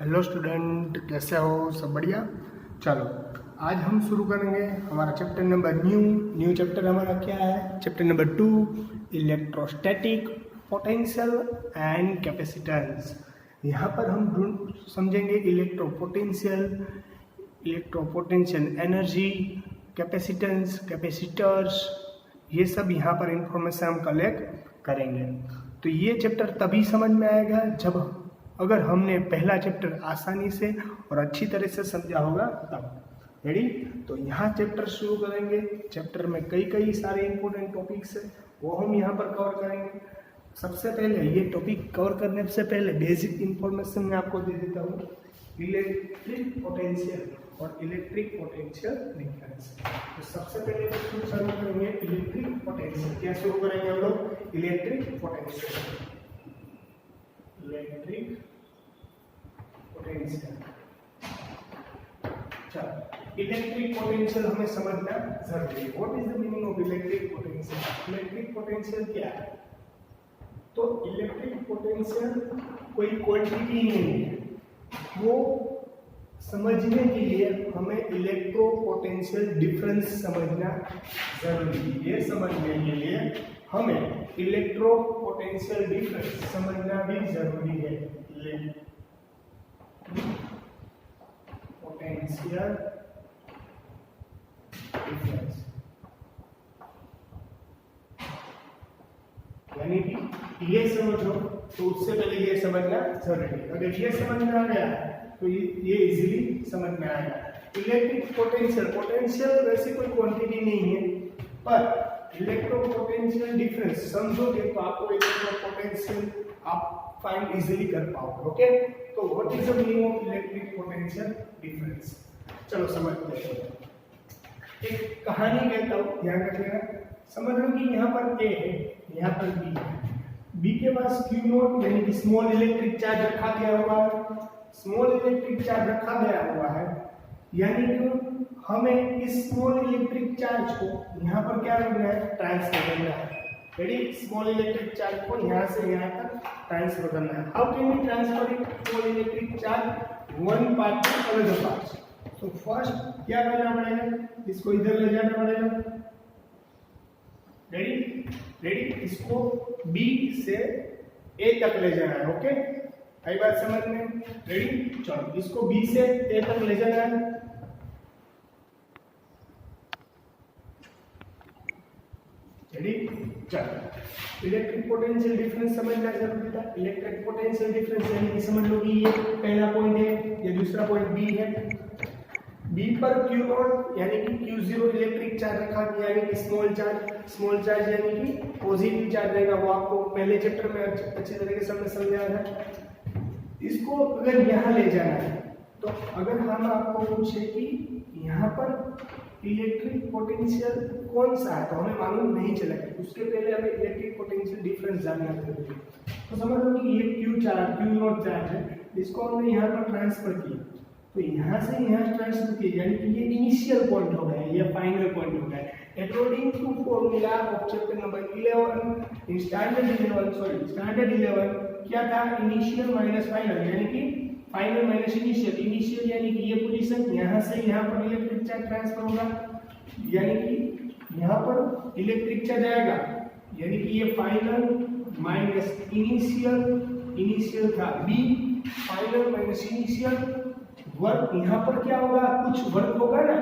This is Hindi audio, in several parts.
हेलो स्टूडेंट, कैसे हो? सब बढ़िया। चलो आज हम शुरू करेंगे हमारा चैप्टर नंबर न्यू चैप्टर हमारा क्या है? Chapter number 2, electrostatic potential and capacitance. यहाँ पर हम समझेंगे इलेक्ट्रोपोटेंशियल एनर्जी, कैपेसिटेंस, कैपेसिटर्स, ये सब यहाँ पर इंफॉर्मेशन हम कलेक्ट करेंगे। तो ये चैप्टर तभी समझ में आएगा जब अगर हमने पहला चैप्टर आसानी से और अच्छी तरह से समझा होगा तब। रेडी? तो यहाँ चैप्टर शुरू करेंगे। चैप्टर में कई सारे इंपॉर्टेंट टॉपिक्स है, वो हम यहाँ पर कवर करेंगे। सबसे पहले ये टॉपिक कवर करने से पहले बेसिक इंफॉर्मेशन मैं आपको दे देता हूँ। इलेक्ट्रिक पोटेंशियल और इलेक्ट्रिक पोटेंशियल डिफरेंस। तो सबसे पहले शुरू करेंगे इलेक्ट्रिक पोटेंशियल। क्या शुरू करेंगे हम लोग? Electric potential. Electric potential. चलो, इलेक्ट्रिक पोटेंशियल हमें समझना जरूरी है। What is the meaning of electric potential? Electric potential क्या है? तो इलेक्ट्रिक पोटेंशियल कोई क्वांटिटी नहीं है, वो समझने के लिए हमें इलेक्ट्रो पोटेंशियल डिफरेंस समझना जरूरी है। ये समझने के लिए हमें इलेक्ट्रो पोटेंशियल डिफरेंस समझना भी जरूरी है। पोटेंशियल डिफरेंस यानी कि ये समझो तो उससे पहले ये समझना जरूरी है। अगर ये समझ में आ गया तो ये इजीली समझ में आएगा। इलेक्ट्रिक पोटेंशियल वैसे कोई क्वांटिटी नहीं है, पर इलेक्ट्रोपोटेंशियल डिफरेंस समझोगे तो आपको इलेक्ट्रोपोटेंशियल आप फाइंड इजीली कर पाओगे। ओके, तो what is the meaning of electric potential difference? चलो समझते हैं। एक कहानी कहता हूँ, ध्यान रखिएगा। समझ लो कि यहाँ पर ए है, यहाँ पर बी है। बी के पास क्यू नॉट यानी कि स्मॉल इलेक्ट्रिक चार्ज रखा गया हुआ है। स्मॉल इलेक्ट्रिक चार्ज रखा गया हुआ है यानी कि हमें इस स्मॉल इलेक्ट्रिक चार्ज को यहाँ पर क्या करना है? ट्रांसफर करना है। रेडी? स्मॉल इलेक्ट्रिक चार्ज को यहाँ से यहाँ तक ट्रांसफर करना है। How can we transfer it? Small electric charge one part to another part. तो फर्स्ट क्या करना पड़ेगा? इसको इधर ले जाना पड़ेगा। रेडी? इसको बी से ए तक ले जाना है। ओके, आई बात समझ में? रेडी? चलो, इसको बी से ए तक ले जाना है। चलो, इलेक्ट्रिक पोटेंशियल डिफरेंस समझना जरूरी था। इलेक्ट्रिक पोटेंशियल डिफरेंस यानी कि समझ लो कि ये पहला पॉइंट है, ये दूसरा पॉइंट बी है। बी पर क्यू नॉट यानी कि क्यू जीरो इलेक्ट्रिक चार्ज रखा गया, यानी कि स्मॉल चार्ज यानी कि पॉजिटिव चार्ज रहेगा। वो आपको पहले चैप्टर में अच्छी तरीके से हमने समझाया था। इसको अगर यहाँ ले जाना है तो अगर हम आपको पूछे कि यहाँ पर इलेक्ट्रिक पोटेंशियल कौन सा है तो हमें मालूम नहीं चलेगा। उसके पहले हमें इलेक्ट्रिक पोटेंशियल डिफरेंस जानना जरूरी है। तो समझ लो कि ये क्यू नॉट चार्ज है, इसको हमने यहाँ पर ट्रांसफर किया, तो यहाँ से यहाँ ट्रांसफर किया यानी कि ये इनिशियल पॉइंट हो गया, ये फाइनल पॉइंट हो गया। According to formula of chapter number 11 in standard 11 क्या था? इनिशियल माइनस फाइनल यानी कि फाइनल माइनस इनिशियल। इनिशियल यानी कि ये पोजीशन, यहाँ से यहाँ पर इलेक्ट्रिक चार्ज ट्रांसफर होगा, यानी कि यहाँ पर इलेक्ट्रिक चार्ज आएगा, यानी कि ये फाइनल माइनस इनिशियल था बी, फाइनल माइनस इनिशियल। वर्क यहाँ पर क्या होगा? कुछ वर्क होगा ना,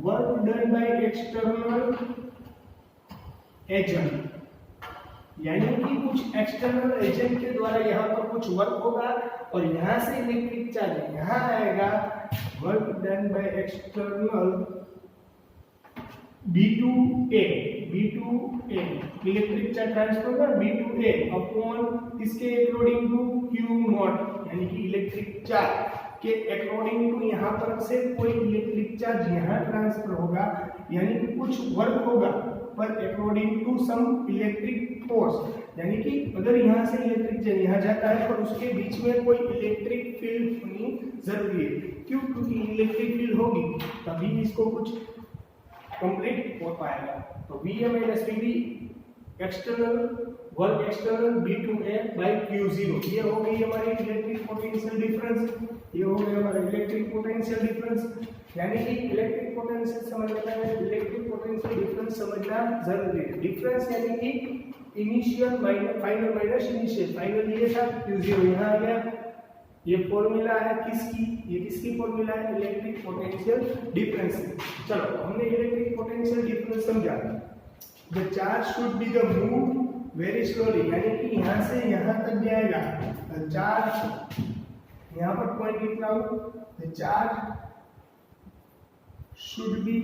work done by external agent, यानी कि कुछ एक्सटर्नल एजेंट के द्वारा यहाँ पर कुछ वर्क होगा और यहाँ से इलेक्ट्रिक चार्ज यहाँ आएगा। Work done by external B2A electric charge transfer होगा B2A अपॉन इसके अकॉर्डिंग टू Q नॉट यानी कि इलेक्ट्रिक चार्ज के अकॉर्डिंग टू यहाँ पर से कोई इलेक्ट्रिक चार्ज यहाँ ट्रांसफर होगा, यानी कि कुछ वर्क होगा पर according to some electric force, यानी कि अगर यहाँ से इलेक्ट्रिक चार्ज यहाँ जाता है पर उसके बीच में कोई इलेक्ट्रिक फील्ड होनी जरूरी है। क्यों? क्योंकि इलेक्ट्रिक फील्ड होगी तभी इसको कुछ कंप्लीट हो पाएगा। तो VA minus VB external work external B2A by Q0, ये हो गई हमारी इलेक्ट्रिक पोटेंशियल डिफरेंस। ये हो गया हमारा इलेक्ट्रिक पोटेंशियल डिफरेंस। यानी कि इलेक्ट्रिक पोटेंशियल समझने के लिए इलेक्ट्रिक पोटेंशियल डिफरेंस समझना जरूरी है। डिफरेंस यानी कि initial minus final minus initial. Final ये था, Q0 यहाँ आ गया। ये फॉर्मूला है किसकी, ये किसकी फॉर्मूला है, इलेक्ट्रिक पोटेंशियल डिफरेंस। चलो हमने इलेक्ट्रिक पोटेंशियल डिफरेंस समझा। The charge should be the move very slowly, यानी कि यहाँ से यहाँ तक जाएगा। द चार्ज, यहाँ पर पॉइंट लिख रहा हूँ, the charge should be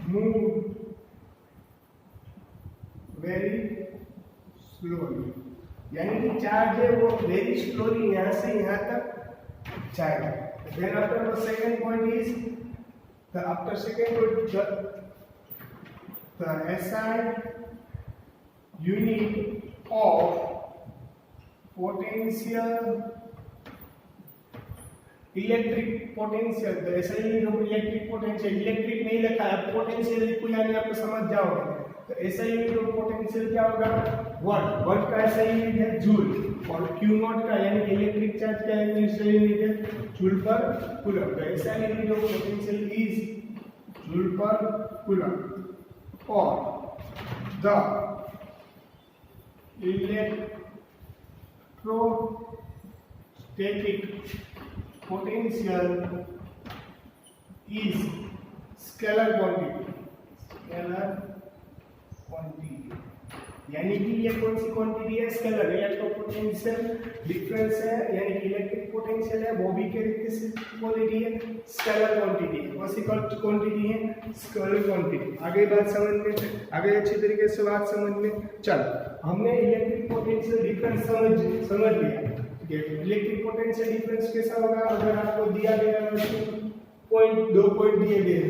move very slowly, यानी कि चार्ज है वो वेरी स्लोली यहाँ से यहाँ तक जाएगा। Then after the second point is the after second point the SI unit of potential electric potential. तो ऐसा ही हम इलेक्ट्रिक पोटेंशियल, इलेक्ट्रिक नहीं लिखा है, पोटेंशियल लिखो यानी आप समझ जाओगे। तो ऐसा ही जो पोटेंशियल क्या होगा, वर्ड, वर्ड का ऐसा ही है जूल, और क्यू नॉट का यानी इलेक्ट्रिक चार्ज का ऐसा ही है जूल पर कूलम। तो ऐसा ही जो पोटेंशियल इज जूल पर कूलम, और the electrostatic potential is scalar quantity, scalar quantity, यानी कि ये कौन सी क्वांटिटी है, स्केलर। इलेक्ट्रिक पोटेंशियल डिफरेंस है, यानी कि इलेक्ट्रिक पोटेंशियल है वो भी किस क्वांटिटी है, स्केलर क्वांटिटी है। कौन सी क्वांटिटी है, स्केलर क्वांटिटी। आगे बात समझ में, आगे अच्छी तरीके से बात समझ में। चल हमने इलेक्ट्रिक पोटेंशियल डिफरेंस समझ लिया। इलेक्ट्रिक पोटेंशियल डिफरेंस कैसा होगा, अगर आपको दिया गया पॉइंट, 2 पॉइंट दिए गए,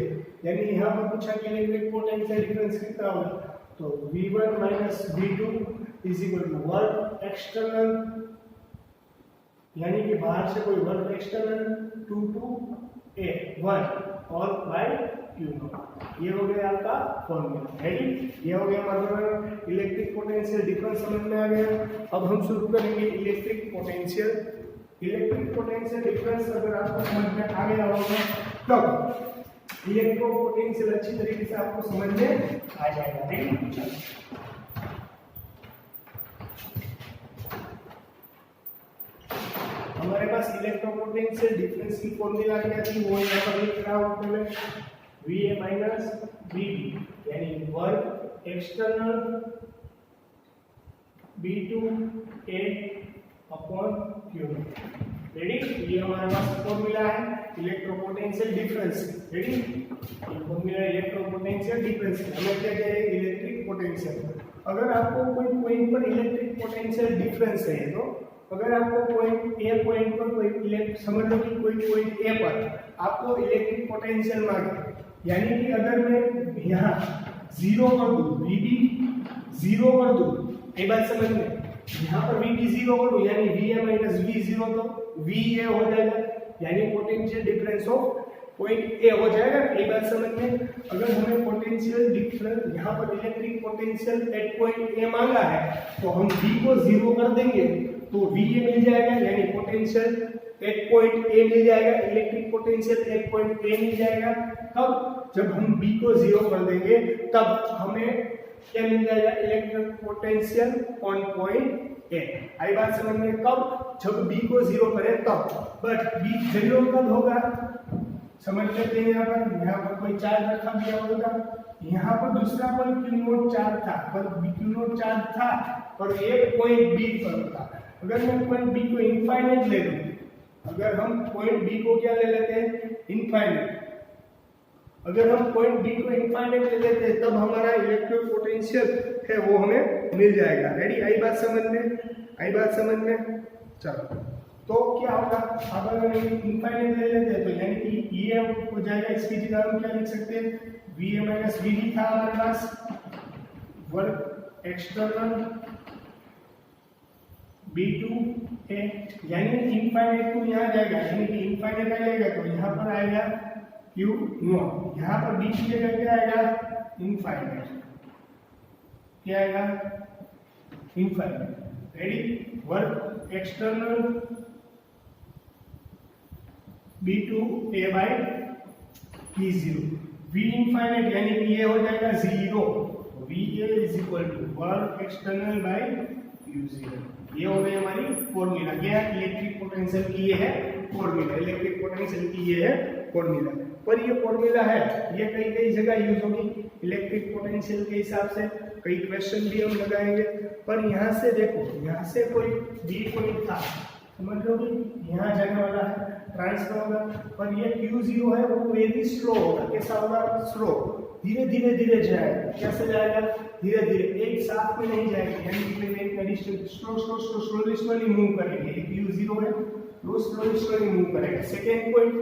यानी यहाँ पर पूछा कि इलेक्ट्रिक पोटेंशियल डिफरेंस कितना होगा, तो V1 minus V2 is equal to work external, यानी कि बाहर से कोई वर्क एक्सटर्नल 2 to A1 और बाय Q0। ये हो गया आपका फॉर्मूला, रेडी। ये हो गया हमारा इलेक्ट्रिक पोटेंशियल डिफरेंस समझ में आ गया। अब हम शुरू करेंगे electric potential. Electric potential difference अगर आपको समझ में आ गया होगा तब इलेक्ट्रो पोटेंशियल अच्छी तरीके से आपको समझ में आ जाएगा, रेडी। हमारे पास इलेक्ट्रो पोटेंशियल डिफरेंस की फॉर्मूला क्या थी, वो यहाँ पर लिख रहा हूँ पहले, VA माइनस VB, यानी work external B2 A upon Q0, ready. ये हमारे पास फॉर्मूला है इलेक्ट्रो पोटेंशियल डिफरेंस, रेडी। ये फॉर्मूला इलेक्ट्रो पोटेंशियल डिफरेंस, हमें क्या चाहिए, इलेक्ट्रिक पोटेंशियल। अगर आपको कोई पॉइंट पर इलेक्ट्रिक पोटेंशियल डिफरेंस है, तो अगर आपको पॉइंट ए पॉइंट पर कोई समझ लो कि कोई पॉइंट ए पर आपको इलेक्ट्रिक पोटेंशियल मांगे, यानी कि अगर मैं यहाँ 0 कर दूं, VB 0 कर दूं, एक बात समझ में, यहाँ पर VB 0 कर दूं, यानी VA माइनस V 0, तो VA हो जाएगा, यानी potential difference of point A हो जाएगा। एक बात समझ में, अगर हमें पोटेंशियल डिफरेंस यहाँ पर इलेक्ट्रिक पोटेंशियल एट पॉइंट ए मांगा है, तो हम V को 0 कर देंगे तो VA मिल जाएगा, यानी पोटेंशियल एट पॉइंट ए मिल जाएगा, electric potential at point A मिल जाएगा। तब जब हम B को 0 कर देंगे तब हमें क्या मिल जाएगा, electric potential on point A. आई बात समझ में, कब, जब B को 0 करें तब। बट B 0 कब होगा, समझ लेते हैं। यहाँ पर कोई चार्ज रखा दिया होगा, यहाँ पर दूसरा पर Q0 चार्ज था, पर Q0 चार्ज था और एक पॉइंट B पर था। अगर मैं पॉइंट B को इनफाइनाइट ले लूं, अगर हम पॉइंट B को क्या ले लेते हैं, इनफाइनाइट, अगर हम पॉइंट B को इनफाइनाइट ले लेते हैं तब हमारा इलेक्ट्रिक पोटेंशियल है वो हमें मिल जाएगा, रेडी। आई बात समझ में, आई बात समझ में। चलो तो क्या होगा, अब अगर हम इनफाइनाइट ले लेते हैं तो यानी कि ये हो जाएगा, इसकी जगह हम क्या लिख सकते हैं, VA माइनस VB था हमारे पास, वर्क एक्सटर्नल B2 है, यानी इनफाइनाइट को यहाँ जाएगा, यानी कि इनफाइनाइट आ जाएगा तो यहाँ पर आएगा Q0, यहाँ पर B की जगह क्या आएगा, इनफाइनाइट, क्या आएगा, infinite, ready. Work external V0 V infinite यानी कि ये हो जाएगा 0, VA is equal to work external by U0। ये हो गई हमारी फॉर्मूला। क्या इलेक्ट्रिक पोटेंशियल की ये है फॉर्मूला, इलेक्ट्रिक पोटेंशियल की ये है फॉर्मूला। पर ये फॉर्मूला है ये कई कई जगह यूज होगी इलेक्ट्रिक पोटेंशियल के हिसाब से, कई क्वेश्चन भी हम लगाएंगे। पर यहाँ से देखो, यहाँ से कोई बी पॉइंट था, समझ लो कि यहाँ जाने वाला है, ट्रांसफर होगा, पर ये Q0 है वो वेरी स्लो होगा। कैसा होगा? स्लो, धीरे धीरे धीरे जाएगा। कैसे जाएगा? धीरे धीरे, एक साथ में नहीं जाएगा, यानी कि एक distance slow slow slow slowly move करेंगे। ये Q0 है वो स्लोली मूव करेगा। सेकेंड पॉइंट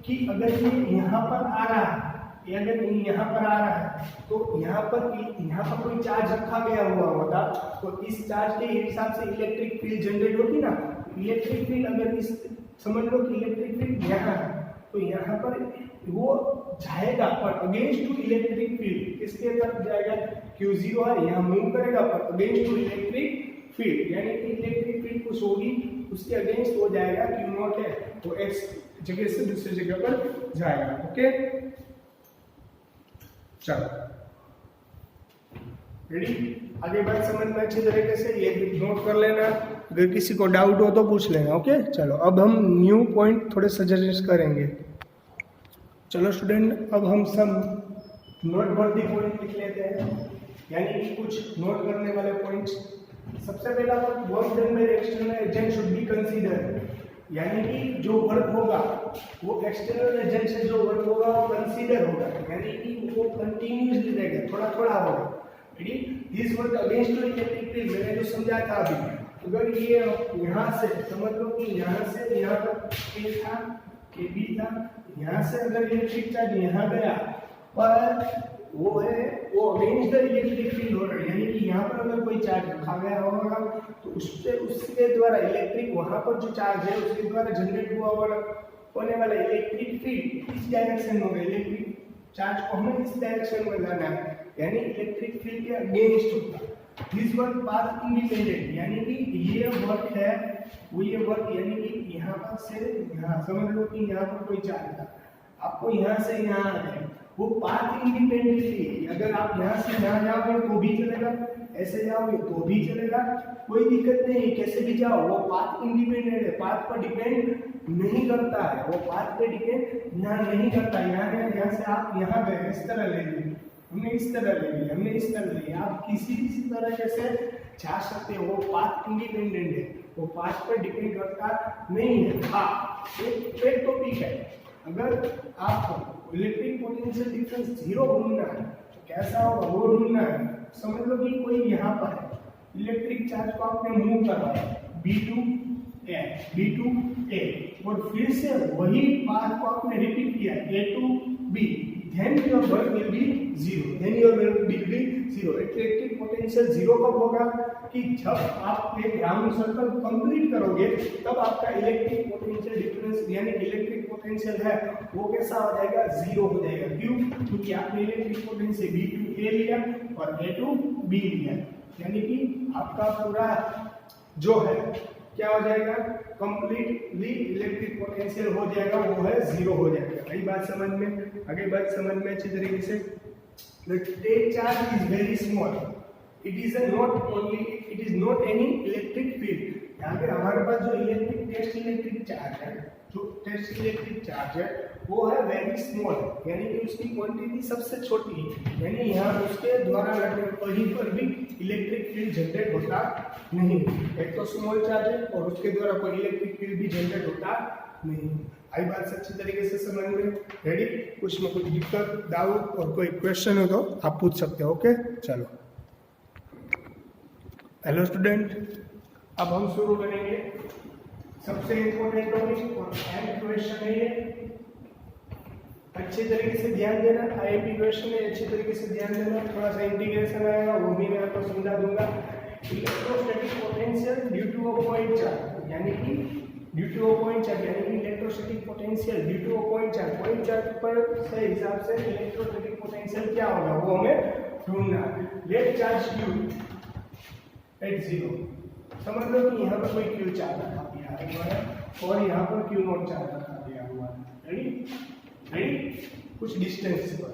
कि अगर ये यहाँ पर आ रहा है, ये अगर यहाँ पर आ रहा है तो यहाँ पर कोई चार्ज रखा गया हुआ होता तो इस चार्ज के हिसाब से इलेक्ट्रिक फील्ड जनरेट होती ना। इलेक्ट्रिक फील्ड अगर इस, समझ लो कि इलेक्ट्रिक फील्ड यहाँ है तो यहाँ पर वो जाएगा पर अगेंस्ट टू इलेक्ट्रिक फील्ड। किसके तरफ जाएगा? Q0 है, यहाँ मूव करेगा पर अगेंस्ट टू इलेक्ट्रिक फील्ड, यानी कि इलेक्ट्रिक फील्ड कुछ होगी उसके अगेंस्ट हो जाएगा। Q0 है तो x जगह से दूसरी जगह पर जाएगा। ओके चलो रेडी, आगे बात समझ में अच्छी तरीके से ये नोट कर लेना, अगर किसी को डाउट हो तो पूछ लेना। ओके चलो अब हम न्यू पॉइंट थोड़े सजेस्ट करेंगे। चलो स्टूडेंट अब हम सब नोटवर्दी पॉइंट लिख लेते हैं, यानी कि कुछ नोट करने वाले पॉइंट्स। सबसे पहला work done by external agent should be consider, यानी कि जो वर्क होगा वो एक्सटर्नल एजेंट से जो वर्क होगा वो कंसीडर होगा, यानी कि वो कंटिन्यूअसली रहेगा, थोड़ा थोड़ा होगा। Ready, this work against to electric field, मैंने जो समझाया था अभी, अगर ये यहाँ से समझ लो कि यहाँ से यहाँ पर A था, AB था, यहाँ से अगर इलेक्ट्रिक चार्ज यहाँ गया पर वो अगेंस्ट द इलेक्ट्रिक फील्ड हो रहा है, यानी कि यहाँ पर अगर कोई चार्ज रखा गया होगा तो उसके द्वारा इलेक्ट्रिक, वहाँ पर जो चार्ज है उसके द्वारा जनरेट होने वाला इलेक्ट्रिक फील्ड इस डायरेक्शन में होगा। इलेक्ट्रिक चार्ज को हमें इस डायरेक्शन में लाना है, यानी इलेक्ट्रिक फील्ड के अगेंस्ट होगा। दिस वर्क पाथ इंडिपेंडेंट, यानी कि ये वर्क है वो ये वर्क, यानी कि यहाँ पर से यहाँ, समझ लो कि यहाँ पर कोई चार्ज था, आपको यहाँ से यहाँ आ जाए, वो पाथ इंडिपेंडेंटली, अगर आप यहाँ से यहाँ जाओगे तो भी चलेगा, ऐसे जाओगे तो भी चलेगा, कोई दिक्कत नहीं, कैसे भी जाओ वो पाथ इंडिपेंडेंट है, पाथ पर डिपेंड नहीं करता है, वो पाथ पे डिपेंड यहाँ नहीं करता। यहाँ से आप यहाँ गए, इस तरह ले लीजिए, हमने इस तरह ले लिया, हमने इस तरह ले लिया, आप किसी भी तरह से जा सकते हो, वो पाथ इंडिपेंडेंट है, वो पाथ पर डिपेंड करता नहीं है। हाँ एक टॉपिक है, अगर आपको इलेक्ट्रिक पोटेंशियल डिफरेंस 0 ढूंढना है तो कैसा होगा वो ढूंढना है। समझ लो कि कोई यहाँ पर है, इलेक्ट्रिक चार्ज को आपने मूव करा है B2A और फिर से वही पाथ को आपने रिपीट किया A to B, then your work will be 0, then your work will be 0। Electric potential 0 कब होगा? कि जब आप एक राउंड सर्कल कंप्लीट करोगे तब आपका इलेक्ट्रिक पोटेंशियल डिफरेंस यानी इलेक्ट्रिक पोटेंशियल है वो कैसा हो जाएगा? 0 हो जाएगा। क्यों? क्योंकि आपने electric potential B to A लिया और A to B लिया, यानी कि आपका पूरा जो है क्या हो जाएगा? कंप्लीटली इलेक्ट्रिक पोटेंशियल हो जाएगा, वो है 0 हो जाएगा। आई बात समझ में? आगे बात समझ में अच्छी तरीके से। The state charge is very small. It is not any electric field. यहाँ पे हमारे पास जो टेस्ट इलेक्ट्रिक चार्ज है वो है वेरी स्मॉल, यानी कि उसकी क्वांटिटी सबसे छोटी है, यानी यहाँ उसके द्वारा लगने कहीं पर भी इलेक्ट्रिक फील्ड जनरेट होता नहीं। एक तो स्मॉल चार्ज है और उसके द्वारा कोई इलेक्ट्रिक फील्ड भी जनरेट होता नहीं। आई बात से अच्छी तरीके से समझ में? रेडी? कुछ में कुछ दिक्कत, डाउट और कोई क्वेश्चन हो तो आप पूछ सकते हो। ओके चलो, हेलो स्टूडेंट, अब हम शुरू करेंगे सबसे इम्पोर्टेंट टॉपिक और एंड क्वेश्चन है ये, अच्छी तरीके से ध्यान देना। आईएमपी क्वेश्चन है, अच्छी तरीके से ध्यान देना। थोड़ा सा इंटीग्रेशन आएगा वो भी मैं आपको समझा दूंगा। Electrostatic potential due to a point charge, यानी कि due to a point charge, यानी कि electrostatic potential due to a point charge पर से हिसाब से इलेक्ट्रोस्टैटिक पोटेंशियल क्या होगा वो हमें ढूंढना है। लेट चार्ज Q एट 0, समझ लो कि यहाँ पर कोई Q चार्ज रखा गया है, और यहाँ पर क्यू नॉट चार्ज रखा गया हुआ है। रेडी, कुछ डिस्टेंस पर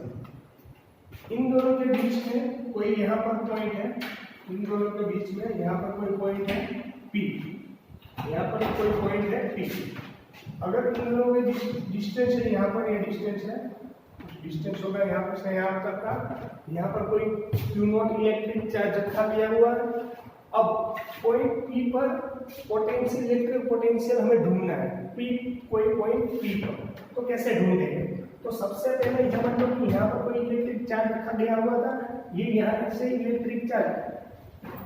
इन दोनों के बीच में कोई यहाँ पर पॉइंट है, इन दोनों के बीच में यहाँ पर कोई पॉइंट है P, यहाँ पर कोई पॉइंट है P। अगर इन दोनों के डिस्टेंस है, यहाँ पर ये डिस्टेंस है, डिस्टेंस होगा यहाँ पर से यहाँ तक का, यहाँ पर कोई क्यू नॉट इलेक्ट्रिक चार्ज रखा गया हुआ है। अब पॉइंट P पर पोटेंशियल, इलेक्ट्रिक पोटेंशियल हमें ढूंढना है, P कोई पॉइंट P पर, तो कैसे ढूंढेंगे? तो सबसे पहले यह मान लो कि यहाँ पर कोई इलेक्ट्रिक चार्ज रखा गया हुआ था, ये यहाँ से इलेक्ट्रिक चार्ज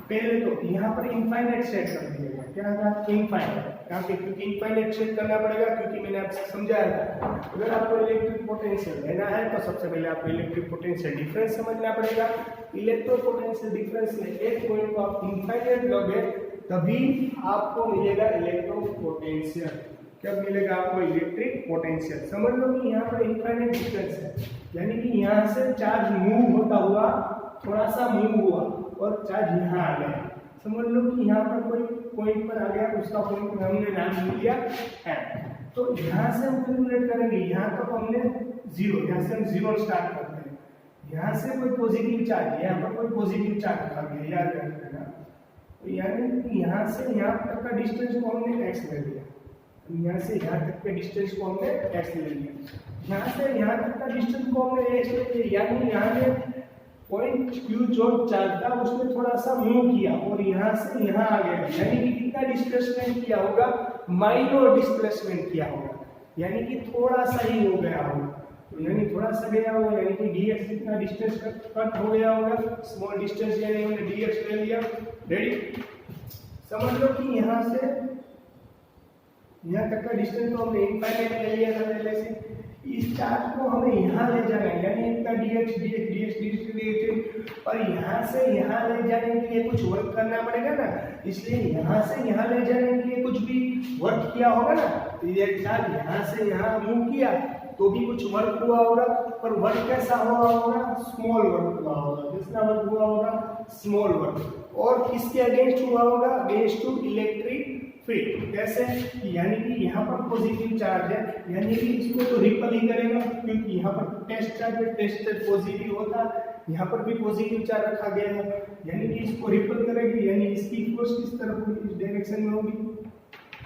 पहले तो यहाँ पर इनफाइनाइट सेट कर दिया गया। क्या था? इनफाइनाइट। यहाँ पे क्योंकि इनफाइनाइट सेट करना पड़ेगा, क्योंकि मैंने आपसे समझाया था अगर आपको इलेक्ट्रिक पोटेंशियल लेना है तो सबसे पहले आपको इलेक्ट्रिक पोटेंशियल डिफरेंस समझना पड़ेगा। इलेक्ट्रो पोटेंशियल डिफरेंस में एक पॉइंट को आप इनफाइनाइट लोगे तभी आपको मिलेगा इलेक्ट्रो पोटेंशियल। कब मिलेगा आपको इलेक्ट्रिक पोटेंशियल? समझ लो कि यहाँ पर इनफाइनाइट डिस्टेंस है, यानी कि यहाँ से चार्ज मूव होता हुआ थोड़ा सा मूव हुआ और चार्ज यहाँ आ गया। समझ लो कि यहाँ पर कोई पॉइंट पर आ गया, उसका पॉइंट हमने नाम लिया है। तो यहाँ से हम कैलकुलेट करेंगे, यहाँ तक हमने जीरो, यहाँ से हम जीरो स्टार्ट करते हैं। यहाँ से कोई पॉजिटिव चार्ज, यहाँ पर कोई पॉजिटिव चार्ज रखा गया, याद रखना। तो यानी कि यहाँ से यहाँ तक का डिस्टेंस को हमने x ले लिया, यहाँ से यहाँ तक के डिस्टेंस को हमने x ले लिया, यहाँ से यहाँ तक का डिस्टेंस को हमने x ले लिया, यानी यहाँ में पॉइंट Q जो चार्ज था उसने थोड़ा सा मूव किया और यहाँ से यहाँ आ गया, यानी कि कितना डिस्प्लेसमेंट किया होगा? माइनर डिस्प्लेसमेंट किया होगा, यानी कि थोड़ा सा ही हो गया होगा। तो यानी थोड़ा सा गया होगा, यानी कि dx कितना डिस्टेंस कट हो गया होगा, स्मॉल डिस्टेंस, यानी हमने dx ले लिया। रेडी, समझ लो कि यहाँ से यहाँ तक का डिस्टेंस तो हमने इनफाइनाइट ले लिया था पहले से। इस चार्ज को हमें यहाँ ले जाना है, यानी इतना dx और यहाँ से यहाँ ले जाने के लिए कुछ वर्क करना पड़ेगा ना, इसलिए यहाँ से यहाँ ले जाने के लिए कुछ भी वर्क किया होगा ना। तो ये चार्ज यहाँ से यहाँ मूव किया तो भी कुछ वर्क हुआ होगा, पर वर्क कैसा हुआ होगा? स्मॉल वर्क हुआ होगा। कितना वर्क हुआ होगा? Small work. और किसके अगेंस्ट हुआ होगा? Against to electric field. कैसे? यानी कि यहाँ पर पॉजिटिव चार्ज है, यानी कि इसको तो रिपल ही करेगा, क्योंकि यहाँ पर टेस्ट चार्ज है, टेस्ट चार्ज पॉजिटिव होता है, यहाँ पर भी पॉजिटिव चार्ज रखा गया है, यानी कि इसको रिपल करेगी, यानी इसकी फोर्स किस तरफ होगी? इस डायरेक्शन में होगी।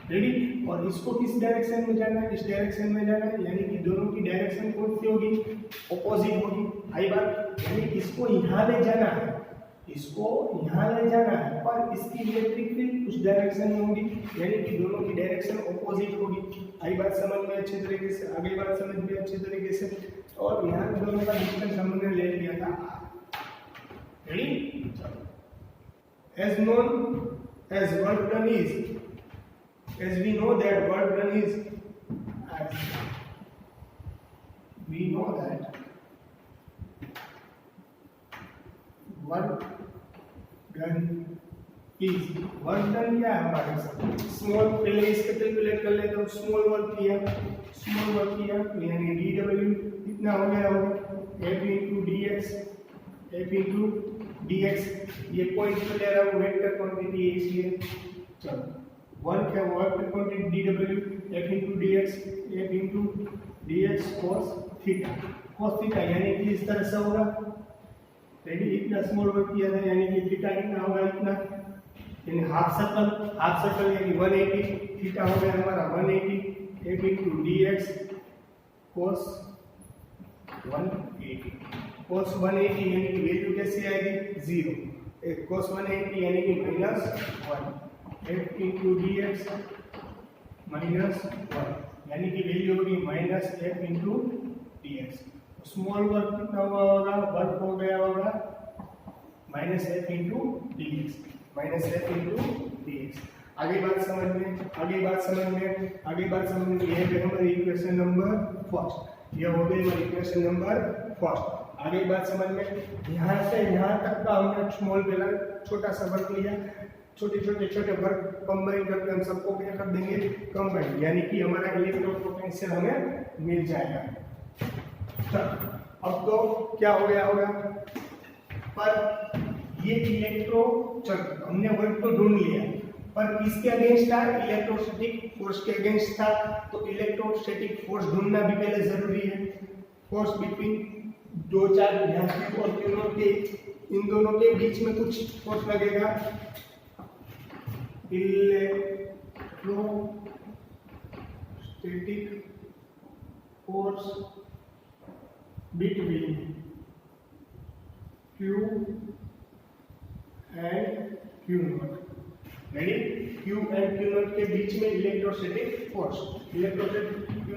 रेडी, और इसको किस डायरेक्शन में जाना है? इस डायरेक्शन में जाना है, यानी कि दोनों की डायरेक्शन कौन सी होगी? ऑपोजिट होगी। आई बात, यानी इसको यहाँ ले जाना है, इसको यहाँ ले जाना है, पर इसकी इलेक्ट्रिक फील्ड उस डायरेक्शन में होगी, यानी कि दोनों की डायरेक्शन ऑपोजिट होगी। आई बात समझ में अच्छे तरीके से? आगे बात समझ में अच्छे तरीके से? और यहाँ दोनों का डिस्टेंस हमने ले लिया था। Ready, as known as work done is, as we know that work done is, as we know that work done is, work done क्या है हमारे साथ? स्मॉल, पहले इसके कैलकुलेट कर लेते हैं। स्मॉल वर्क किया, स्मॉल वर्क किया, यानी dw कितना हो गया होगा? f into dx, f into dx, ये पॉइंट पे ले रहा हूँ, वेक्टर क्वांटिटी है इसलिए। चलो, वर्क है, work quantity dw, f into dx, f into dx cos theta, cos theta, यानी कि इस तरह से होगा। रेडी, इतना स्मॉल वर्क किया था, यानी कि थीटा कितना होगा? इतना, यानी हाफ सर्कल यानी 180, थीटा हो गया हमारा 180, f into dx cos 180, cos 180 यानी कि वैल्यू कैसी आएगी? 0, cos 180 यानी कि -1, f into dx -1, यानी कि वैल्यू होगी -f into dx। Small work कितना हुआ होगा? वर्क हो गया होगा -f into dx, -f into dx। आगे बात समझ में, आगे बात समझ में, आगे बात समझ में। यह है हमारी इक्वेशन नंबर फर्स्ट, यह हो गई हमारी इक्वेशन नंबर फर्स्ट। आगे बात समझ में, यहाँ से यहाँ तक का हमने स्मॉल पहला छोटा सा वर्क लिया, छोटे वर्क कंबाइन करके हम सबको क्या कर देंगे? कंबाइन, यानी कि हमारा इलेक्ट्रिक पोटेंशियल हमें मिल जाएगा। अब तो क्या हो गया होगा? पर ये इलेक्ट्रो, चल हमने वर्क तो ढूंढ लिया, पर किसके अगेंस्ट था? इलेक्ट्रोस्टैटिक फोर्स के अगेंस्ट था। तो इलेक्ट्रोस्टैटिक फोर्स ढूंढना भी पहले जरूरी है। फोर्स बिटवीन दो चार्ज यहाँ Q और Q नॉट के, इन दोनों के बीच में कुछ फोर्स लगेगा। Electrostatic force between Q and Q not. Ready? Q and Q not के बीच में इलेक्ट्रोस्टैटिक फोर्स, इलेक्ट्रोस्टैटिक Q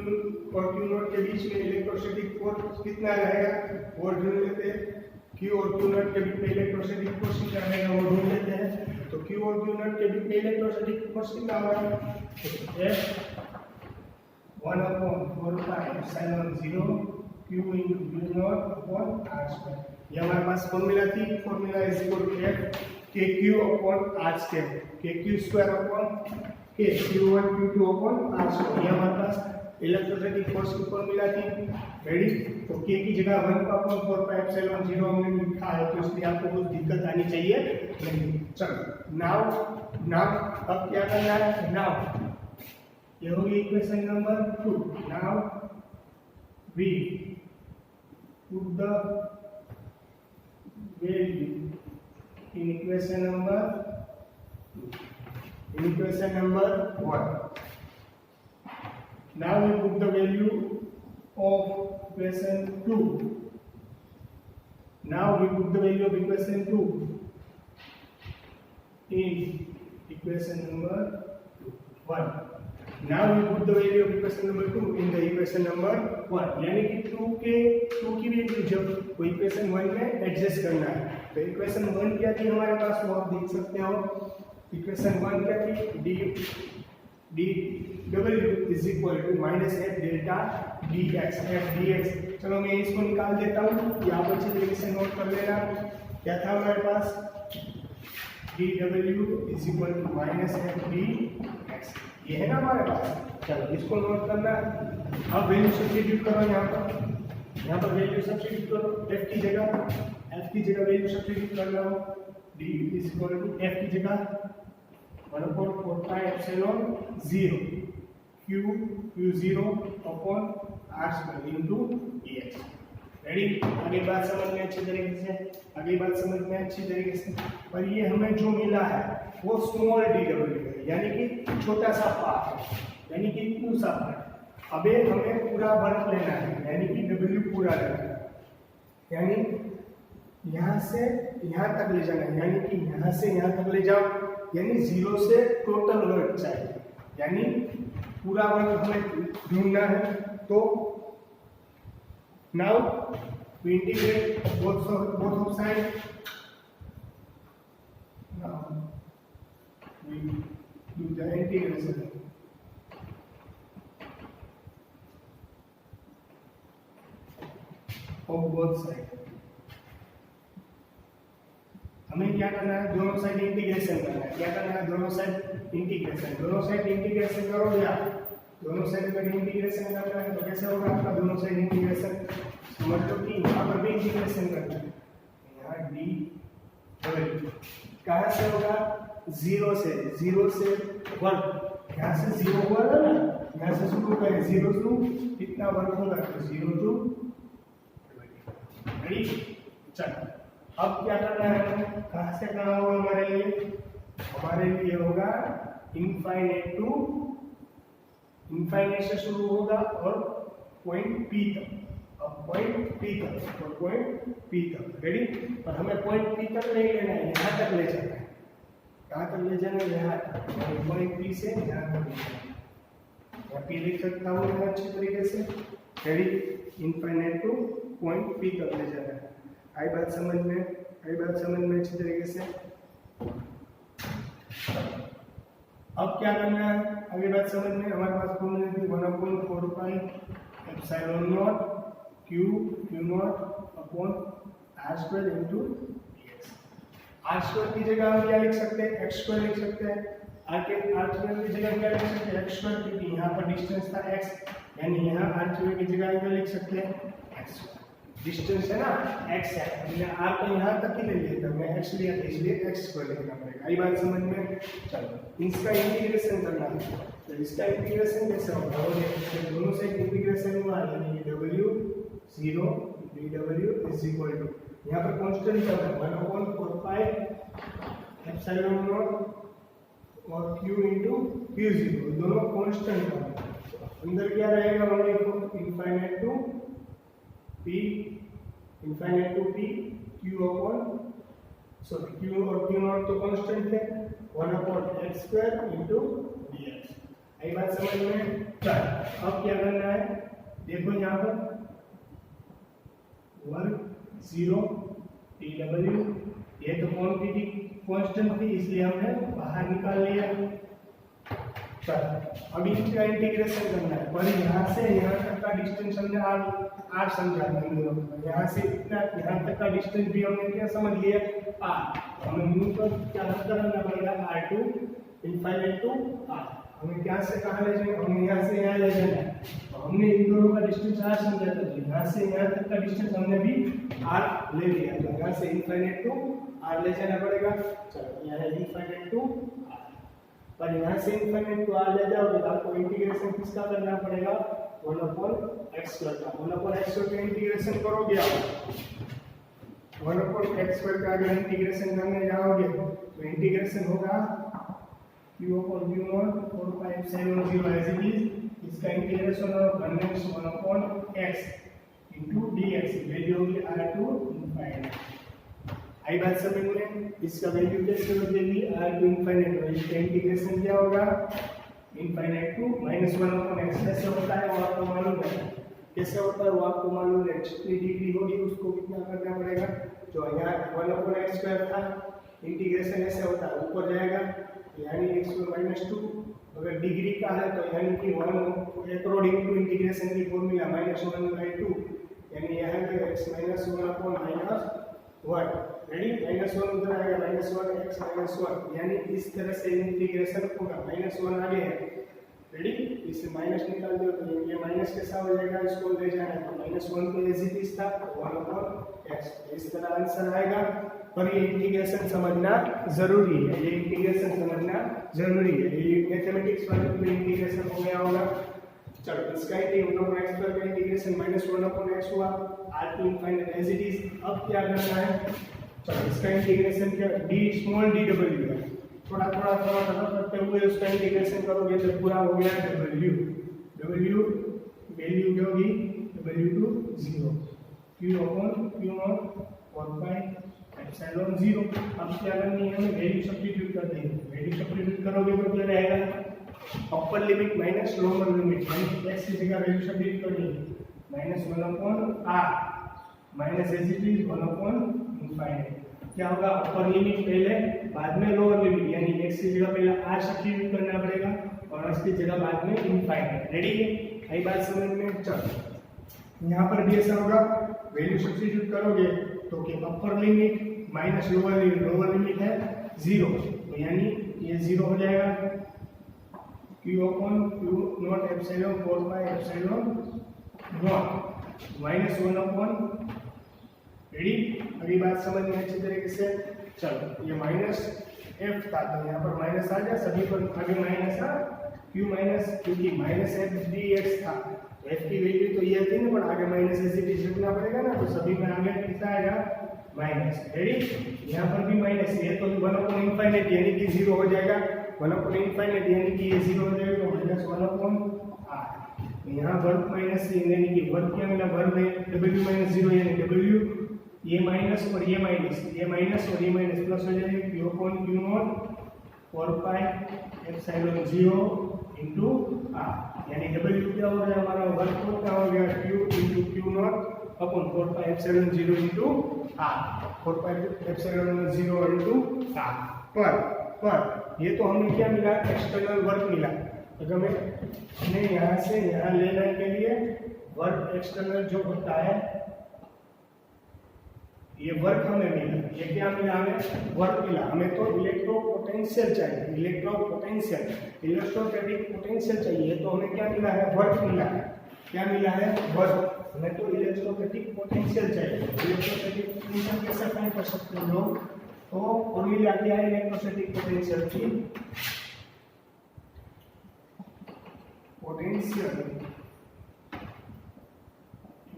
और Q नॉट के बीच में इलेक्ट्रोस्टैटिक फोर्स कितना रहेगा वो ढूंढ लेते हैं। Q और Q नॉट के बीच में इलेक्ट्रोस्टैटिक फोर्स कितना रहेगा वो ढूंढ लेते हैं। तो Q और Q नॉट के बीच में इलेक्ट्रोस्टैटिक फोर्स कितना होगा? F 1/4πε0 Q into V not upon R square. ये हमारे पास फॉर्मूला थी। Formula is equal to F KQ upon R square, KQ square upon K, Q1 Q2 upon R square. ये हमारे पास इलेक्ट्रोस्टैटिक फोर्स की फॉर्मूला थी। रेडी? तो K की जगह 1/4πε0 हमने लिखा है, तो इसलिए आपको कुछ दिक्कत आनी चाहिए नहीं। चलो नाउ अब क्या करना है? नाउ ये होगी equation number 2। Now we put the value in equation number 2. In equation number 1. Now we put the value of equation 2. Now we put the value of equation 2 in equation number 1. Now we put the value of equation number 2 in the equation number 1. यानी कि 2 की वैल्यू जब वो इक्वेशन 1 में एडजस्ट करना है। तो इक्वेशन 1 क्या थी हमारे पास वो आप देख सकते हो। इक्वेशन 1 क्या थी? dw is equal to minus f delta dx, f dx। चलो मैं इसको निकाल देता हूँ, यहाँ पर अच्छी तरीके से नोट कर लेना। क्या था हमारे पास? dw is equal to minus f dx, ये है ना हमारे पास। चलो इसको नोट करना। अब वैल्यू सब्स्टिट्यूट करो यहाँ पर वैल्यू सब्स्टिट्यूट करो। f की जगह वैल्यू सब्स्टिट्यूट करना हो। d is equal to f की जगह 1/4πε0 Q0 upon R square into dx। Ready? आगे बात समझ में अच्छी तरीके से पर ये हमें जो मिला है वो स्मॉल dw है, यानी कि छोटा सा पार्ट है, यानी कि टू सा पार्ट। अबे हमें पूरा वर्क लेना है, यानी कि w पूरा लेना है, यानी यहाँ से यहाँ तक ले जाना है, यानी कि यहाँ से यहाँ तक ले जाओ, यानी 0 से टोटल वर्क चाहिए, यानी पूरा वर्क हमें ढूंढना है। तो now we integrate both of side. Now we do the integration of both side. हमें क्या करना है? दोनों साइड इंटीग्रेशन करना है। क्या करना है? दोनों साइड इंटीग्रेशन करो या दोनों साइड में इंटीग्रेशन करना है। तो कैसे होगा आपका दोनों साइड इंटीग्रेशन? समझ लो कि यहाँ पर भी इंटीग्रेशन करना है। यहाँ डी कहाँ से होगा? 0 से 1। यहाँ से 0 हुआ था ना, यहाँ से शुरू करें 0 टू कितना वर्क होगा? तो 0 टू 20। रेडी? चलो अब क्या करना है? कहाँ से कहाँ होगा हमारे लिए? हमारे लिए होगा इनफाइनाइट से शुरू होगा और पॉइंट P तक। अब पॉइंट P तक रेडी? पर हमें पॉइंट P तक नहीं लेना है, यहाँ तक ले जाना है। कहाँ तक ले जाना है? यहाँ तक। पॉइंट P से यहाँ तक ले जाना है। मैं P लिख सकता हूँ अच्छी तरीके से। Ready? Infinite two point P तक ले जाना है। आई बात समझ में अच्छी तरीके से। अब क्या करना है? आगे बात समझ में। हमारे पास फॉर्मूला थी 1/4πε0 Q0 upon R square into dx। R square की जगह हम क्या लिख सकते हैं? x स्क्वायर लिख सकते हैं। R स्क्वायर की जगह क्या लिख सकते हैं? x स्क्वायर, क्योंकि यहाँ पर डिस्टेंस था x, यानी यहाँ R स्क्वायर की जगह क्या लिख सकते हैं? x square. डिस्टेंस है ना x है, हमने r को यहाँ तक ही ले लिया था, हमने x लिया था इसलिए x स्क्वायर लिखना पड़ेगा। आई बात समझ में? चलो इसका इंटीग्रेशन करना है, तो इसका इंटीग्रेशन कैसे होगा? वो दोनों से इंटीग्रेशन हुआ यानी w 0 dw is equal to, यहाँ पर कांस्टेंट क्या है 1/4 पाई एप्सिलॉन नॉट और q इनटू q0, दोनों कांस्टेंट है। अंदर क्या रहेगा? इनफाइनाइट टू p q अपॉन q और q नॉट तो कांस्टेंट है 1/x² इनटू dx। आई बात समझ में? चल अब क्या करना है, देखो यहाँ पर वर्ग 0 dw, ये तो क्वांटिटी कांस्टेंट थी इसलिए हमने बाहर निकाल लिया। अब इसका इंटीग्रेशन करना है, पर यहाँ से यहाँ तक का डिस्टेंस हमने r समझा था, यहाँ से इतना यहाँ तक का डिस्टेंस भी हमने क्या समझ लिया r। हमें मूल पर क्या करना पड़ेगा r2 इनफाइनाइट टू r। हमें क्या से कहाँ ले जाएंगे? हमें यहाँ से यहाँ ले जाना है, तो हमने इन दोनों का डिस्टेंस r समझा था, तो यहाँ से यहाँ तक का डिस्टेंस हमने भी r ले लिया, तो यहाँ से इनफाइनाइट टू r ले जाना पड़ेगा। चलो यहाँ इनफाइनाइट टू r, पर यहाँ से इनफाइनाइट टू r ले जाओगे तो आपको इंटीग्रेशन किसका करना पड़ेगा? 1/x² का। 1/x² का इंटीग्रेशन करोगे आप, 1/x² का अगर इंटीग्रेशन करने जाओगे तो इंटीग्रेशन होगा q upon q naught 4 pi epsilon 0 as it is, इसका इंटीग्रेशन होगा 1/x into dx, वैल्यू होगी r2 इनफाइनाइट। आई बात समझ में? इसका वैल्यू कैसे हो जाएगी? r2 इनफाइनाइट, और इसका इंटीग्रेशन क्या होगा? इनफाइनाइट टू -1/x कैसे होता है वो आपको मालूम है, कैसे होता है वो आपको मालूम है। जितनी डिग्री होगी उसको कितना करना पड़ेगा? जो यहाँ 1/x² था, इंटीग्रेशन ऐसे होता है ऊपर जाएगा यानी x2 अगर डिग्री का है तो यानी कि 1 अकॉर्डिंग टू इंटीग्रेशन की फॉर्मूला -1/2 यानी यह है x -1/-1। रेडी? -1 उधर आएगा -1 x -1, यानी इस तरह से इंटीग्रेशन होगा। -1 आगे है, रेडी? इसे माइनस निकाल दो तो ये माइनस कैसा हो जाएगा? इसको ले जाना है तो -1 तो एज इट इज था 1/x, इस तरह आंसर आएगा। पर ये इंटीग्रेशन समझना जरूरी है, ये इंटीग्रेशन समझना जरूरी है। ये मैथमेटिक्स वाले में इंटीग्रेशन हो गया होगा। चलो इसका इंटीग्रेशन का इंटीग्रेशन -1/x हुआ, r2 infinite as it is. अब क्या करना है? चलो इसका इंटीग्रेशन क्या स्मॉल dw है, थोड़ा करते हुए उसका इंटीग्रेशन करोगे तो पूरा हो गया w वैल्यू क्या होगी? w2 0 q अपॉन q नॉट 4 पाई एप्सिलॉन 0। अब क्या करनी है? हमें वैल्यू सब्स्टिट्यूट कर देंगे। वैल्यू सब्स्टिट्यूट करोगे तो क्या रहेगा? Upper limit minus lower limit, यानी x की जगह वैल्यू सब्स्टिट्यूट करनी है -1/r minus as it is 1/इनफाइनाइट। क्या होगा? अपर लिमिट पहले बाद में लोअर लिमिट, यानी x की जगह पहले r सब्स्टिट्यूट करना पड़ेगा और x की जगह बाद में इनफाइनाइट। रेडी है? आई बात समझ में? चलो यहाँ पर भी ऐसा होगा, वैल्यू सब्स्टिट्यूट करोगे तो कि अपर लिमिट माइनस लोअर लिमिट है 0, तो यानी ये 0 हो जाएगा q अपॉन q not epsilon 4 pi epsilon not -1/। Ready? अभी बात समझ में अच्छी तरीके से? चलो ये -f था तो यहाँ पर माइनस आ गया, सभी पर आगे माइनस आ, q माइनस क्योंकि -f dx था, f की वैल्यू तो ये थी ना, पर आगे माइनस एज इट इज लिखना पड़ेगा ना, तो सभी में आगे कितना आएगा? माइनस। रेडी? यहाँ पर भी माइनस, ये तो 1/इनफाइनाइट यानी कि 0 हो जाएगा, 1/इनफाइनाइट यानी कि ये 0 हो जाएगा तो -1/r। यहाँ वर्ग माइनस यानी कि वर्ग क्या मिला? वर्ग में w -0 यानी w, ये माइनस और ये माइनस, ये माइनस और ये माइनस प्लस हो जाएगा q अपॉन q not 4 pi epsilon 0 into r, यानी w क्या हो गया हमारा? वर्ग को क्या हो गया? q into q not upon 4 pi epsilon 0 into r, 4 pi epsilon 0 into r। पर ये तो हमें क्या मिला? एक्सटर्नल वर्क मिला। अगर हमें यहाँ से यहाँ लेने के लिए वर्क एक्सटर्नल जो होता है ये वर्क हमें मिला, ये क्या मिला? हमें वर्क मिला। हमें तो इलेक्ट्रोपोटेंशियल चाहिए, इलेक्ट्रोस्टैटिक पोटेंशियल चाहिए, तो हमें क्या मिला है? वर्क मिला है। क्या मिला है, वर्क। हमें तो इलेक्ट्रोस्टैटिक पोटेंशियल चाहिए। इलेक्ट्रोस्टैटिक पोटेंशियल कैसे फाइंड कर सकते हैं लोग, तो फॉर्मूला क्या है इलेक्ट्रोस्टैटिक पोटेंशियल की, पोटेंशियल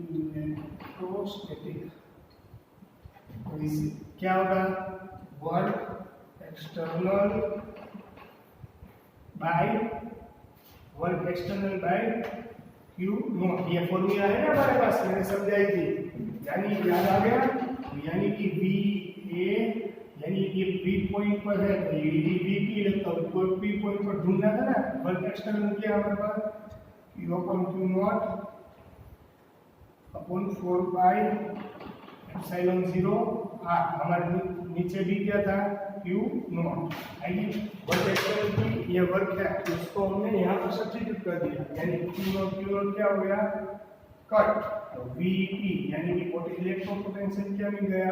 इलेक्ट्रोस्टैटिक क्या होगा, work external by Q not. ये फॉर्मूला है ना हमारे पास, मैंने समझाई थी, यानी याद आ गया, यानी कि बी ए, यानी ये बी पॉइंट पर है तो ये बी पी लगता है, कोई पी पॉइंट पर ढूंढना था ना, वर्क एक्सटर्नल क्या हमारे पास, Q upon Q not upon 4 pi epsilon 0 R. हमारे नीचे भी क्या था, क्यू नॉट। आइए वर्क एक्सटर्नल की ये वर्क है, उसको हमने यहाँ पर सब्स्टिट्यूट कर दिया, यानी क्यू नॉट क्या हो गया, कट वीपी, यानी कि इलेक्ट्रॉन पोटेंशियल क्या मिल गया,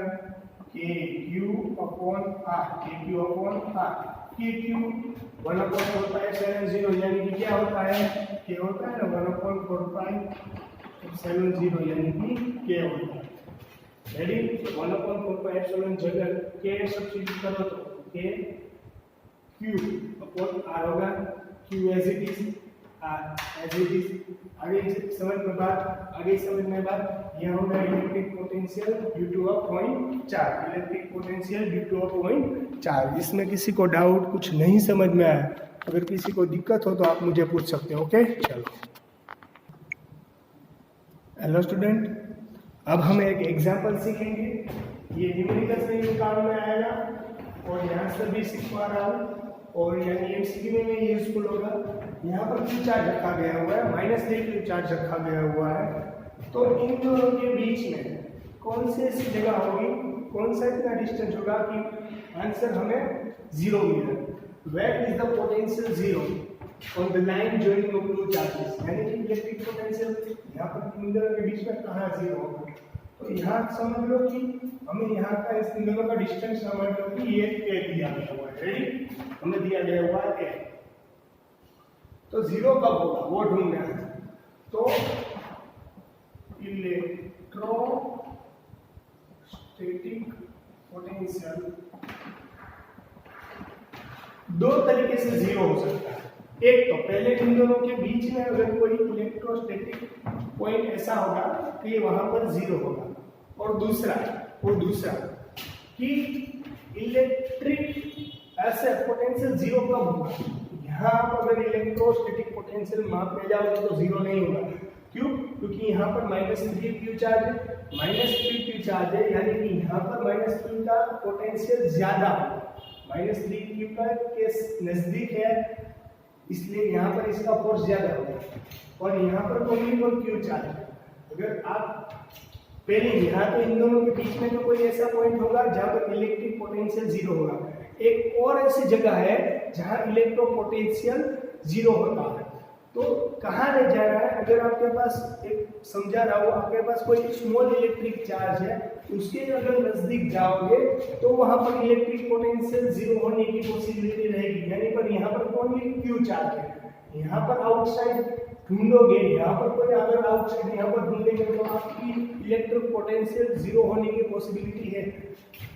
के क्यू अपॉन आर, के क्यू अपॉन आर, के क्यू 1/4 पाई एप्सिलॉन 0, यानी कि क्या होता है, के होता है 1/4 पाई एप्सिलॉन 0, यानी कि के होता है। रेडी, 1/4 पाई एप्सिलॉन जगह के सब्स्टिट्यूट करो तो के क्यू अपॉन आर होगा, Q as it is, R as it is. आगे समझ में बात यह होगा electric potential due to a point charge, electric potential due to a point charge. इसमें किसी को डाउट कुछ नहीं समझ में आया, अगर किसी को दिक्कत हो तो आप मुझे पूछ सकते हो। ओके, चलो। हेलो स्टूडेंट, अब हम एक एग्जांपल सीखेंगे। ये न्यूमेरिकल्स में निकाल में आएगा और यहाँ से भी सिखवा रहा हूँ, और यानी एमसीक्यू में यूजफुल होगा। यहाँ पर क्यू चार्ज रखा गया हुआ है, -3 क्यू चार्ज रखा गया हुआ है, तो इन दोनों के बीच में कौन सी ऐसी जगह होगी, कौन सा इतना डिस्टेंस होगा कि आंसर हमें 0 मिले। Where is the potential 0 on the line joining of two charges, यानी कि इलेक्ट्रिक पोटेंशियल यहाँ पर इन दोनों के बीच में कहाँ 0 होगा। तो यहाँ समझ लो कि हमें यहाँ का इस इन दोनों का डिस्टेंस समझ लो कि ये a दिया गया हुआ है। रेडी, हमें दिया गया हुआ है a, तो 0 कब होगा वो ढूंढना है। तो इलेक्ट्रोस्टैटिक पोटेंशियल दो तरीके से 0 हो सकता है। एक तो पहले इन दोनों के बीच में अगर कोई इलेक्ट्रोस्टैटिक पॉइंट ऐसा होगा कि वहां पर 0 होगा, और दूसरा कि इलेक्ट्रिक ऐसे पोटेंशियल 0 कब होगा, यहाँ पर अगर इलेक्ट्रोस्टैटिक पोटेंशियल मापने जाओगे तो 0 नहीं होगा। क्यों? क्योंकि यहाँ पर -3 क्यू चार्ज है, -3 क्यू चार्ज है, यानी कि यहाँ पर -3 का पोटेंशियल ज्यादा है, -3 क्यू का केस नजदीक है, इसलिए यहाँ पर इसका फोर्स ज्यादा होगा। और यहाँ पर कोई क्यू चार्ज है। अगर आप पहले यहाँ तो इन दोनों के बीच में तो कोई ऐसा पॉइंट होगा जहाँ पर इलेक्ट्रिक पोटेंशियल 0 होगा। एक और ऐसी जगह है जहाँ इलेक्ट्रो पोटेंशियल 0 होता है। तो कहाँ ले जा रहा है, अगर आपके पास एक समझा रहा हो, आपके पास कोई स्मॉल इलेक्ट्रिक चार्ज है, उसके अगर नजदीक जाओगे तो वहां पर इलेक्ट्रिक पोटेंशियल 0 होने की पॉसिबिलिटी रहेगी, यानी पर यहाँ पर ओनली क्यू चार्ज है। यहाँ पर आउटसाइड ढूंढोगे, यहाँ पर कोई अगर आउटसाइड यहाँ पर ढूंढेंगे तो आपकी इलेक्ट्रिक पोटेंशियल 0 होने की पॉसिबिलिटी है।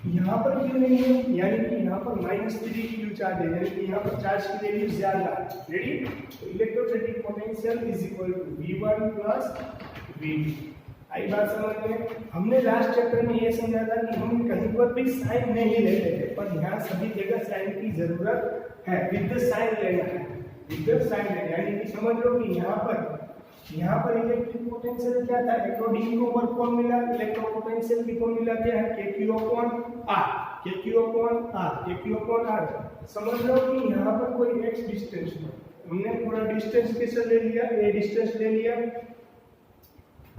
यहाँ पर क्यों नहीं है, यानी कि यहाँ पर -3 क्यू चार्ज है, यानी कि यहाँ पर चार्ज की वैल्यू ज्यादा है। रेडी, तो electrostatic potential is equal to V1 plus V2। आई बात समझ में? हमने लास्ट चैप्टर में ये समझा था कि हम कहीं पर भी साइन नहीं लेते थे, पर यहाँ सभी जगह साइन की जरूरत है, विद साइन लेना है, विद साइन लेना, यानी कि समझ लो कि यहाँ पर इलेक्ट्रिक पोटेंशियल क्या था, अकॉर्डिंग टू वर्क कौन मिला, इलेक्ट्रो पोटेंशियल की फॉर्मूला क्या है, KQ upon R, KQ upon R, KQ upon R। समझ लो कि यहाँ पर कोई x डिस्टेंस है, हमने पूरा डिस्टेंस कैसे ले लिया, ये डिस्टेंस ले लिया।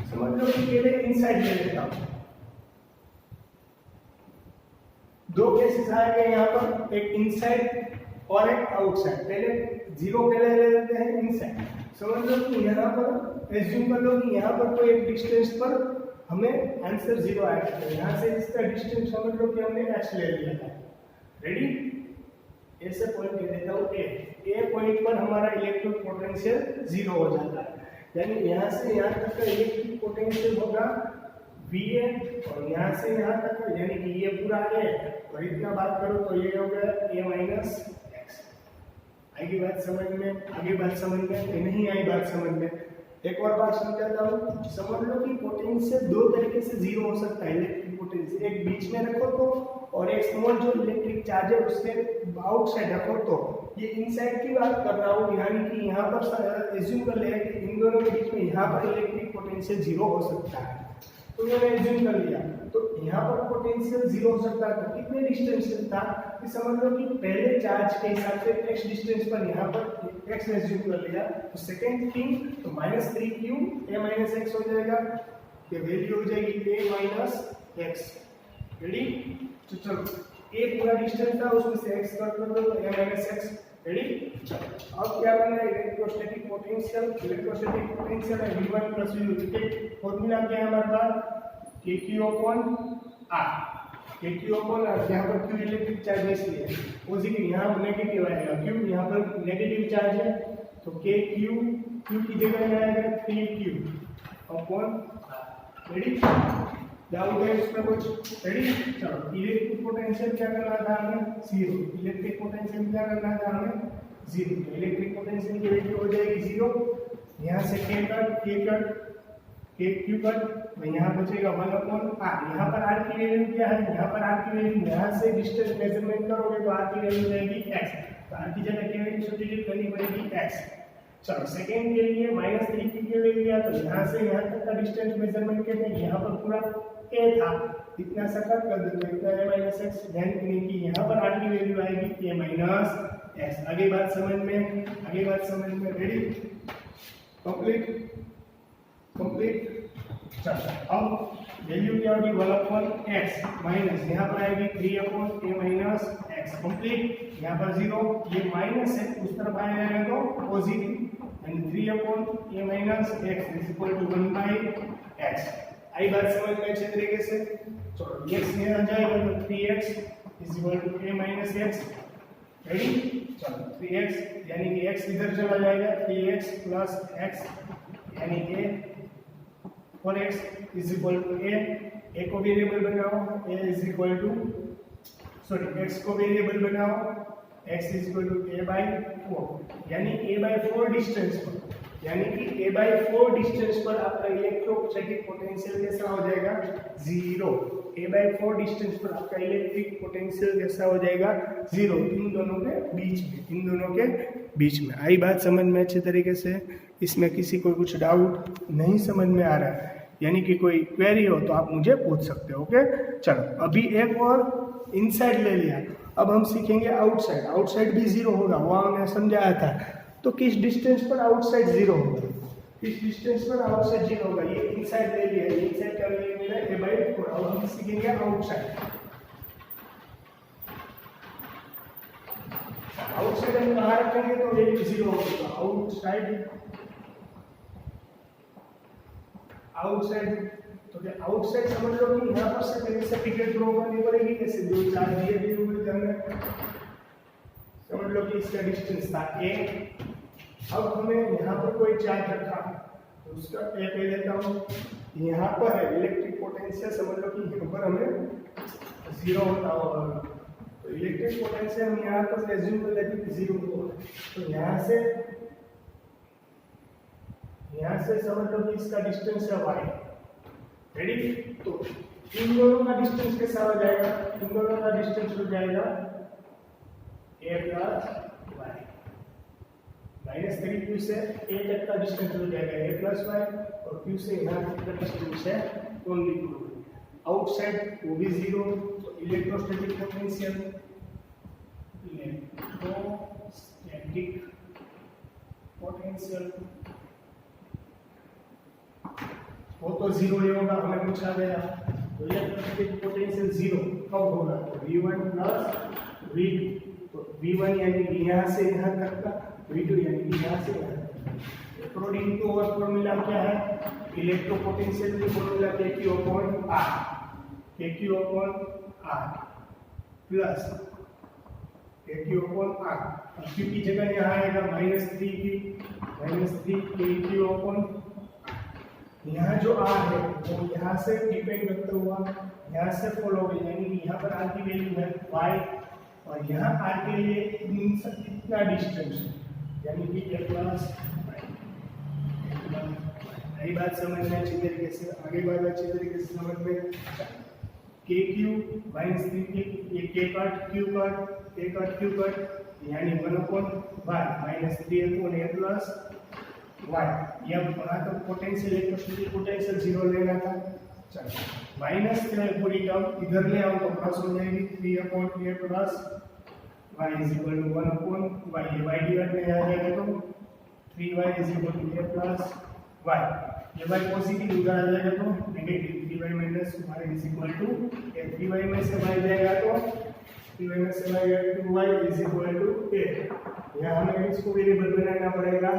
समझ लो कि पहले इनसाइड ले लेता हूं, दो केसेस आएंगे यहाँ पर, एक इनसाइड और एक आउटसाइड। पहले 0 पहले ले लेते हैं इनसाइड। समझ लो कि यहाँ पर एज्यूम कर लो कि यहाँ पर कोई एक डिस्टेंस पर हमें आंसर 0 आएगा, तो यहाँ से इसका डिस्टेंस समझ लो कि हमने h ले लिया था। रेडी, ऐसे पॉइंट ले लेता हूँ ए पॉइंट पर हमारा इलेक्ट्रिक पोटेंशियल 0 हो जाता है। यानी यहाँ से यहाँ तक का इलेक्ट्रिक पोटेंशियल होगा VA और यहाँ से यहाँ तक का यानी कि ये पूरा A और इतना बात करो तो ये हो गया A माइनस एक्स। आगे बात समझ में नहीं आई बात समझ में। एक और बात समझाता हूँ, समझ लो कि पोटेंशियल दो तरीके से जीरो हो सकता है इलेक्ट्रिक पोटेंशियल, एक बीच में रखो तो और एक स्मॉल जो इलेक्ट्रिक चार्ज है उसके आउटसाइड रखो तो। ये इनसाइड की बात कर रहा हूँ, यानी कि यहाँ पर एज्यूम कर ले कि इन दोनों के बीच में यहाँ पर इलेक्ट्रिक पोटेंशियल जीरो हो सकता है, तो मैंने एज्यूम कर लिया। तो यहाँ पर पोटेंशियल जीरो हो सकता है, तो कितने डिस्टेंस से था कि समझ लो कि पहले चार्ज के हिसाब से x डिस्टेंस पर यहाँ पर x एज्यूम कर लिया, तो सेकंड थिंग तो -3q a माइनस x हो जाएगा, ये वैल्यू हो जाएगी a माइनस x। रेडी? तो चलो a पूरा डिस्टेंस था उसमें से x कट कर दो तो a माइनस x। रेडी? चलो अब क्या करना है, इलेक्ट्रोस्टैटिक पोटेंशियल है v1 + v2। ठीक है, फॉर्मूला क्या है हमारे पास, kq/r। kq/r यहाँ पर q इलेक्ट्रिक चार्ज है इसलिए पॉजिटिव, यहाँ पर नेगेटिव आएगा, q यहाँ पर नेगेटिव चार्ज है तो kq q की जगह में आएगा 3q/r। रेडी? डाउट है इसमें कुछ? रेडी? चलो इलेक्ट्रिक पोटेंशियल क्या करना था हमें, जीरो। इलेक्ट्रिक पोटेंशियल क्या करना था हमें, जीरो। इलेक्ट्रिक पोटेंशियल की वैल्यू हो जाएगी जीरो। यहाँ से k कट तो यहाँ बचेगा 1/r। यहाँ पर r की वैल्यू क्या है, यहाँ पर r की वैल्यू यहाँ से डिस्टेंस मेजरमेंट करोगे तो r की वैल्यू जाएगी x, तो r की जगह क्या वैल्यू सब्स्टिट्यूट करनी पड़ेगी x। चलो सेकंड के लिए -3q के लिए लिया तो यहाँ से यहाँ तक का डिस्टेंस मेजरमेंट करते हैं, यहाँ पर पूरा a था, इतना सा कट कर देते इतना a माइनस x। ध्यान देने की यहाँ पर r की वैल्यू आएगी a माइनस x। आगे बात समझ में। रेडी? कंप्लीट। चलो अब वैल्यू क्या होगी, 1/x माइनस यहाँ पर आएगी 3/a माइनस x। कंप्लीट। यहाँ पर 0, ये माइनस है उस तरफ आ जाएगा तो पॉजिटिव, यानी 3/a minus x is equal to 1/x। आई बात समझ में अच्छे तरीके से? चलो x यहाँ आ जाएगा तो 3x is equal to a minus x। Ready? चलो 3x यानी कि x इधर चला जाएगा, 3x प्लस x यानी a 4x is equal to a को वेरिएबल बनाओ, a is equal to x को वेरिएबल बनाओ, x is equal to a/4 यानी a/4 डिस्टेंस पर, यानी कि a/4 डिस्टेंस पर आपका इलेक्ट्रोस्टैटिक पोटेंशियल कैसा हो जाएगा, जीरो। a/4 डिस्टेंस पर आपका इलेक्ट्रिक पोटेंशियल कैसा हो जाएगा, जीरो। इन दोनों के बीच में। आई बात समझ में अच्छे तरीके से? इसमें किसी को कुछ डाउट नहीं समझ में आ रहा है, यानी कि कोई क्वेरी हो तो आप मुझे पूछ सकते हो। ओके चलो अभी एक और इनसाइड ले लिया, अब हम सीखेंगे आउटसाइड। आउटसाइड भी जीरो होगा, वो हमने समझाया था। तो किस डिस्टेंस पर आउटसाइड जीरो होगा, किस डिस्टेंस पर आउटसाइड जीरो होगा, ये इनसाइड ले लिया, इनसाइड का वैल्यू मेरा a/4। अब हम सीखेंगे आउटसाइड। आउटसाइड हम कहाँ रखेंगे तो वैल्यू जीरो होगा। आउटसाइड तो क्या आउटसाइड समझ लो कि यहाँ पर से पहले से टिकट ड्रॉ करनी पड़ेगी, कैसे जो चार्ज दिए हुए हैं। समझ लो कि इसका डिस्टेंस था a, अब हमें यहाँ पर कोई चार्ज रखा तो उसका a ले लेता हूँ। यहाँ पर है इलेक्ट्रिक पोटेंशियल, समझ लो कि यहाँ पर हमें जीरो होता होगा, तो इलेक्ट्रिक पोटेंशियल हम यहाँ पर एज्यूम कर लेते हैं जीरो हो। तो यहाँ से समझ लो कि इसका डिस्टेंस है y। रेडी? तो इन दोनों का डिस्टेंस कैसा हो जाएगा, इन दोनों का डिस्टेंस हो जाएगा a प्लस y। -3q से a तक का डिस्टेंस हो जाएगा a प्लस y, और q से यहाँ तक का डिस्टेंस है ओनली 2। आउटसाइड वो भी जीरो, तो इलेक्ट्रोस्टैटिक पोटेंशियल वो तो जीरो ही होगा, हमें पूछा गया। तो इलेक्ट्रोस्टैटिक पोटेंशियल जीरो कब होगा, तो v1 प्लस v2। तो v1 यानी कि यहाँ से यहाँ तक का, v2 यानी कि यहाँ से यहाँ तक। अकॉर्डिंग टू और फॉर्मूला क्या है, इलेक्ट्रो पोटेंशियल की formula kq/r plus kq/r। q की जगह यहाँ आएगा -3q -3 KQ अपॉन यहाँ जो R है वो यहाँ से डिपेंड करता हुआ यहाँ से फॉलो होगा, यानी कि यहाँ पर R की वैल्यू है y और यहाँ R के लिए इतना डिस्टेंस है, यानी कि a प्लस यही बात समझना अच्छी तरीके से, आगे बात अच्छी तरीके से समझ में। KQ -3 ये K कट Q कट यानी 1 upon y -3 upon a plus y। ये वहाँ तो पोटेंशियल इलेक्ट्रोस्टैटिक पोटेंशियल 0 लेना था, चलो माइनस पूरी टर्म इधर ले आओ तो प्लस हो जाएगी 3 upon a plus y is equal to 1 upon y, ये y डिवाइड में आ जाएगा तो 3y is equal to a plus y, ये y पॉजिटिव उधर आ जाएगा तो negative 3y minus y is equal to 3y में से y जाएगा तो 3y में से y जाएगा तो y is equal to a। यहाँ हमें इसको वेरिएबल बनाना पड़ेगा,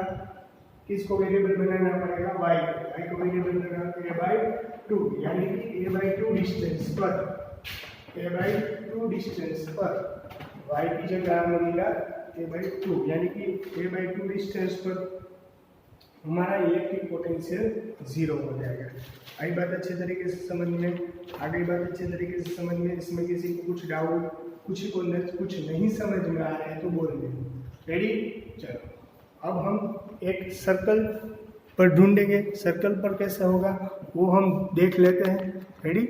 किसको वेरिएबल बनाना पड़ेगा y को वेरिएबल बनाना पड़ेगा a/2, यानी कि a/2 डिस्टेंस पर a/2 डिस्टेंस पर y की जगह हमें मिला a/2, यानी कि a/2 डिस्टेंस पर हमारा इलेक्ट्रिक पोटेंशियल 0 हो जाएगा। आई बात अच्छे तरीके से समझ में, आगे बात अच्छे तरीके से समझ में। इसमें किसी को कुछ डाउट, कुछ नहीं समझ में आ रहा है तो बोल दें। रेडी? चलो अब हम एक सर्कल पर ढूंढेंगे, सर्कल पर कैसे होगा वो हम देख लेते हैं। रेडी?